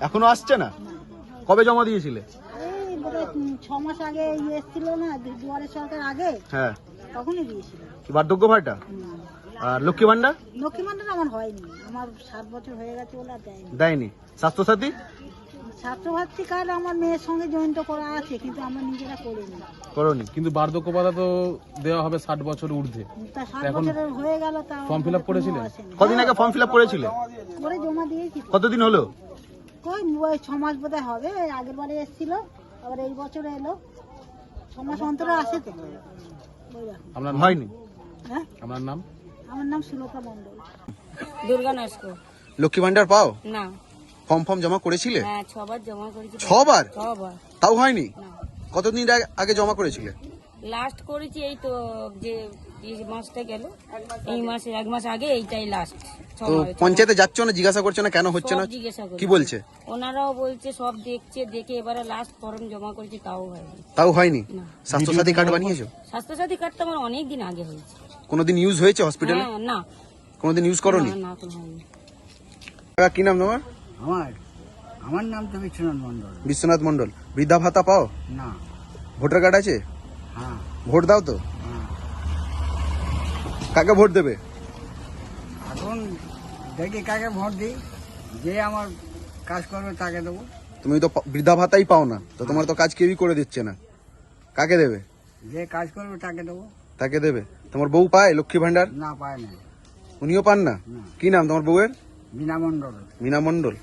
এখনো আসছে না? কবে জমা দিয়েছিলে? এই বোধহয় 6 মাস আগে এসেছিল না, দুয়ারে সরকার আগে, হ্যাঁ। তখনই দিয়েছিল। কি বার্ধক্য ভাতা আর লক্ষ্মী ভান্ডার? লক্ষ্মী ভান্ডার আমার হয়নি, আমার 7 বছর হয়ে গেছে বলে আর দেয়নি। দেয়নি। স্বাস্থ্যসাথী? স্বাস্থ্যসাথী কার্ড আমার মেয়ের সঙ্গে জয়েন্ট করা আছে, কিন্তু আমরা নিজেরা করিনি। করনি? কিন্তু বার্ধক্য ভাতা তো দেওয়া হবে 60 বছর ঊর্ধ্বে। তা 7 বছরের হয়ে গেল, তা ফর্ম ফিল আপ করেছিলেন? কদিন আগে ফর্ম ফিল আপ করেছিলে? করে জমা দিয়েছি। কতদিন হলো? ওই 6 মাস বোধহয় হবে, আগের বারে এসেছিল, আবার এই বছরে এলো। 6 মাস অন্তরে আসে তো। ওই রকম। আপনার হয়নি? হ্যাঁ, আপনার নাম? আমার নাম সুলতা মণ্ডল। দুর্গা নস্কর। লক্ষ্মী ভান্ডার পাও? না। ফর্ম জমা করেছিলে? হ্যাঁ, 6 বার জমা করেছি। 6 বার? 6 বার। তাও হয়নি? না। কতদিন আগে জমা করেছিলে? লাস্ট করেছি এই তো, যে এই মাসটা গেল, এই মাসের 1 মাস আগে, এইটাই লাস্ট। তো পঞ্চায়েতে যাচ্ছ না, জিজ্ঞাসা করছো না কেন হচ্ছে না? জিজ্ঞাসা করি। কি বলছে? ওনারাও বলছে সব দেখছে, দেখে এবারে লাস্ট ফর্ম জমা করেছি, তাও হয়নি। তাও হয়নি? না। স্বাস্থ্যসাথী কার্ড বানিয়েছো? স্বাস্থ্যসাথী কার্ডটা আমার অনেক দিন আগে হয়েছে। কোনোদিন ইউজ হয়েছে হসপিটালে? হ্যাঁ, না। কোনোদিন ইউজ করোনি? না, না, এখন হয়নি। কি নাম তোমার? আমার নাম তো বিশ্বনাথ মন্ডল। বিশ্বনাথ মন্ডল। বৃদ্ধা ভাতা পাও? না। ভোটার কার্ড আছে? হ্যাঁ। ভোট দাও তো? হ্যাঁ। কাকে ভোট দেবে? এখন দেখি কাকে ভোট দিই, যে আমার কাজ করবে তাকে দেবো। তুমি তো বৃদ্ধা ভাতাই পাও না, তো তোমার তো কাজ কেউই করে দিচ্ছে না। কাকে দেবে? যে কাজ করবে তাকে দেবো। তাকে দেবে। তোমার বউ পায় লক্ষ্মী ভান্ডার? না, পায় না। উনিও পান না? না। কি নাম তোমার বউয়ের? বিনা মন্ডল। মিনা মন্ডল।